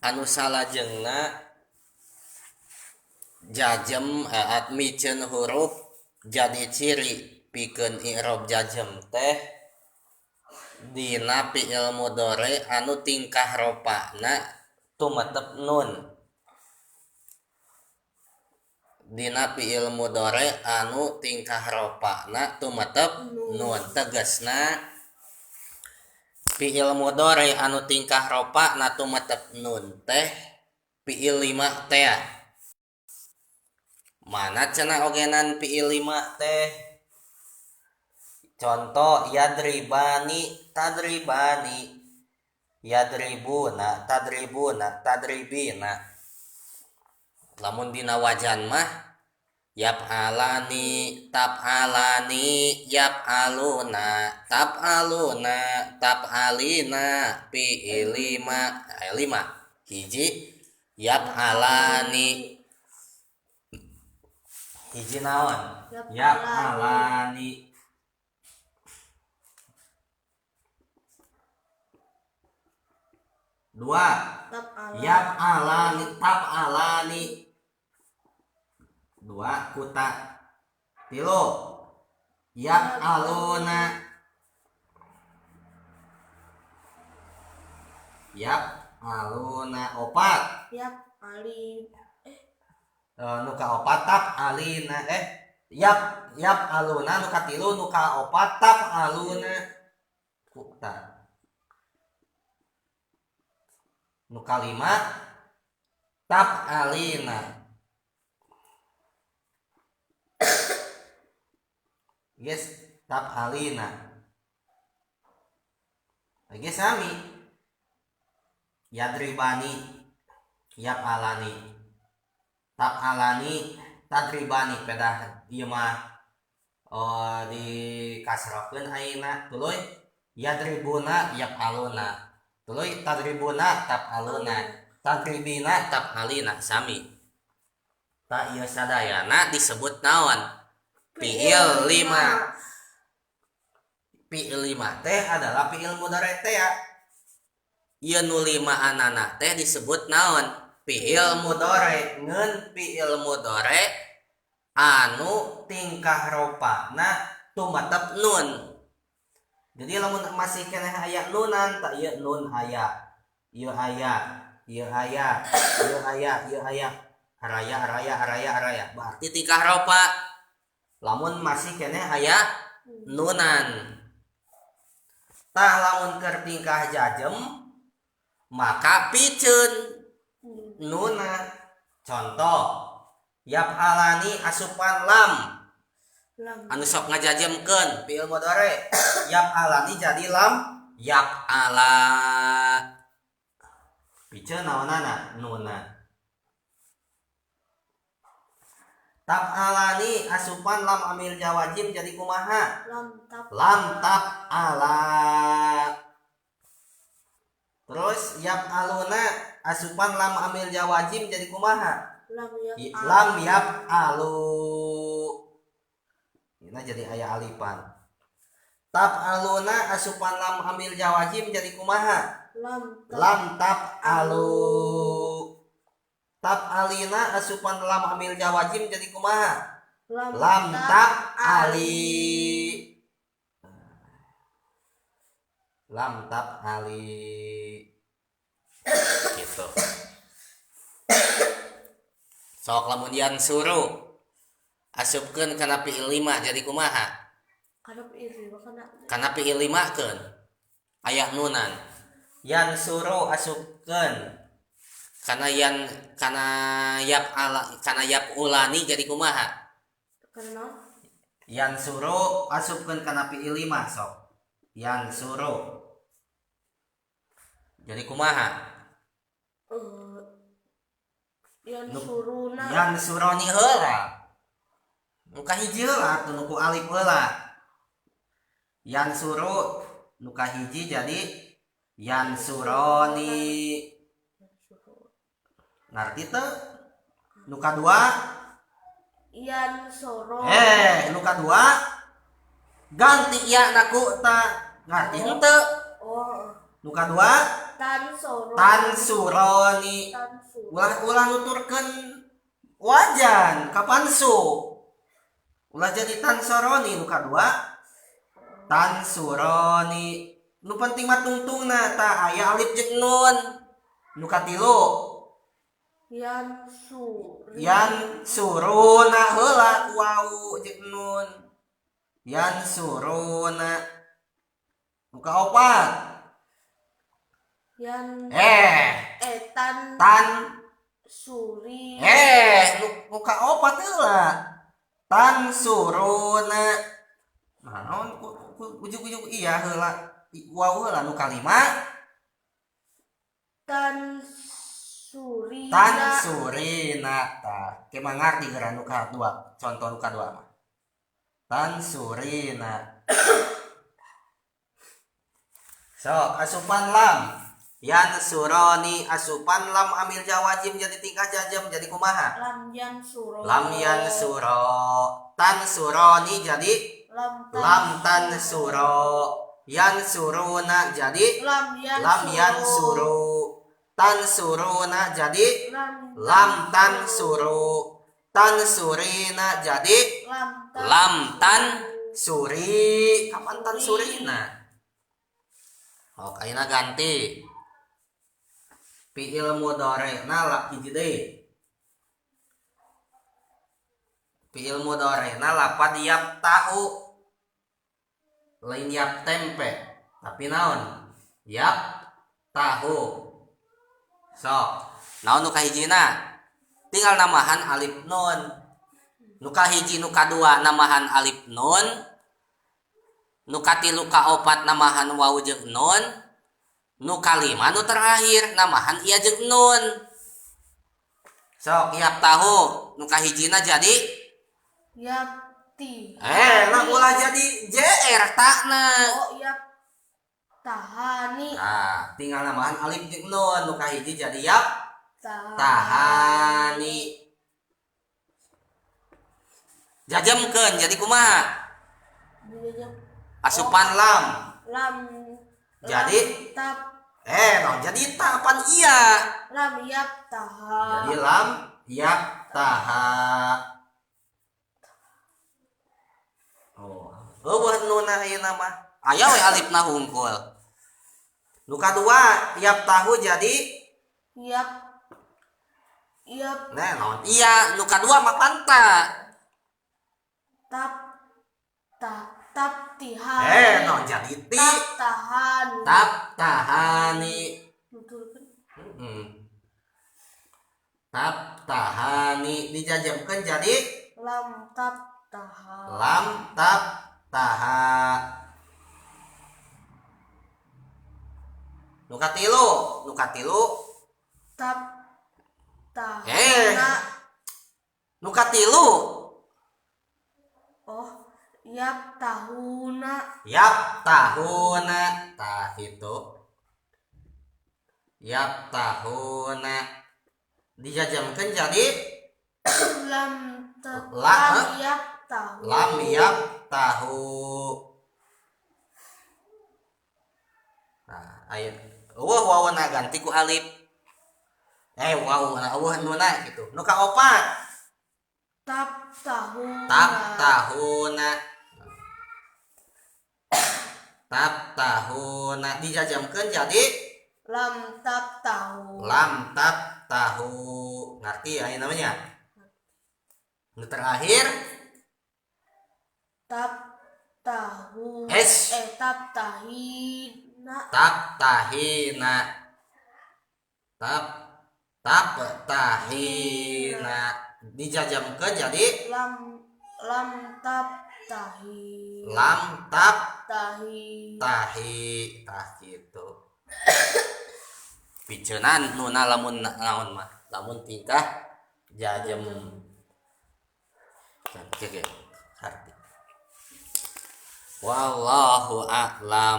anu salajengna jajem miceun huruf jadi ciri pikeun i'rab jajem teh dina fi'il mudhari anu tingkah ropana tumetep nun. Dina fi'il mudhari anu tingkah ropana tumetep nun. Tegasna fi'il mudhari anu tingkah ropana tumetep nun teh fi'il lima teh. Mana cenah ogenan fi'il lima teh? Contoh yadribani tadribani, yadribuna tadribuna tadribina. Lamun dina wajan mah yaf'alani taf'alani yaf'aluna taf'aluna taf'alina fi'il lima lima hiji yaf'alani hiji naon yaf'alani dua yaf'alani taf'alani dua kuta tilu yaf'aluna yaf'aluna opat nuka opat taf'alina yaf'aluna nuka tilu nuka opat taf'aluna kuta nuka lima taf'alina yes taf'alina lagi sami yadribani yaf'alani taf'alani tadribani pedah ieu mah di kasrokeun ayeuna tuluy yadribuna yaf'aluna tuluy tadribuna taf'aluna tadribina taf'alina sami. Ta ieu sadayana disebut naon? Fi'il lima. Fi'il lima teh adalah fi'il mudhari teh ya. Ieu nu lima anana teh disebut naon? Fi'il mudhari. Ngeun fi'il mudhari anu tingkah ropana tumetep nun. Jadi lamun masih keneh aya nunan tak ieu nun aya. Ieu aya, ieu aya, ieu aya, ieu aya. Araya araya araya araya. Berarti tingkah ropa. Lamun masih keneh aya nunan. Tah lamun keur tingkah jajem maka piceun nuna. Contoh yaf'alani asupan lam anu sok ngajajemkeun fi'il mudhari yaf'alani jadi lam yaf'ala piceun naonana nuna. Taf'alani asupan lam amil jawajim jadi kumaha lam taf'ala. Terus yaf'aluna asupan lam amil jawajim jadi kumaha lam yaf'alu. Ini jadi aya alipan. Taf'aluna asupan lam amil jawajim jadi kumaha lam taf'alu. Taf'alina asupan lam amil jawajim jadi kumaha lam taf'ali. Lam taf'ali gitu. Sok lamun yansuru asupkeun kana fi'il lima jadi kumaha kana fi'il lima keun aya nunan. Yansuru asupkeun kana yaf'ulani jadi kumaha yansuru asupkeun kana fi'il lima sok yansuru jadi kumaha yansuroni heula nuka hiji heula atuh nuku alif heula. Yansuru nuka hiji jadi yansuroni. Ngarti teu nuka dua yansuro nuka dua ganti ya naku ta ngarti henteu nuka dua tansuroni ulah nuturkeun wajan kapan su ulah jadi tansuroni nu kadua tansuroni nu penting mah tungtungna tah aya alif jeung nun nu katilu yansuruna heula wau jeung nun yansuruna nu kaopat tan suri nu kaopat heula tan suruna nah naon ujug-ujug iya heula wau heula nu kalima tan surina tah ke mangarti geura nu kadua contoh nu kadua mah tan surina so asupan lam yan suroni asupan lam amil jawajim jadi tingkah jajam jadi kumaha lam yan suro tan suroni jadi lam tan suro yan suruna jadi lam yan suru tan suruna jadi lam tan suru tan surina jadi lam tan suri kapan tan surina ayeuna ganti fiil mudhari'na la hiji deui fiil mudhari'na lapad yap tahu lain yap tempe tapi naon yap tahu so naon nu kahijina tinggal namahan alif nun nu kahiji nu kadua namahan alif nun nu katilu kaopat namahan wawu jeung nun nu kalima nu terakhir namahan iya jeung nun sok yap tahu nu kahijina jadi yapti lah ulah jadi jr takna yap tahani nah tinggal namahan alif jeung nun nu kahiji jadi yap tahani jajamkeun jadi kumaha asupan lam jadi jadi tapan iya lam yap taha jadi lam yap taha buat nuna ayeuna mah aya we alifna hungkul nu kadua yap tahu jadi yap nah naon iya nu kadua mah panta tap tihani no jadi ti tap tahani tap tahani dijajamkeun jadi lam tap taha nu katilu tap tahana nu katilu yap tahuna tah itu yap tahuna dijajamkeun jadi lam yap tahu nah ayo wawuna ganti ku alif wawuna nuna gitu nu kaopat tap tahuna dijajamkeun jadi lam tap tahu ngerti ya namanya nu terakhir tap tahu tap tahina dijajamkeun jadi lam tap tahi tah gitu picenan nuna lamun naon mah lamun tingkah jajem oke arti wallahu a'lam.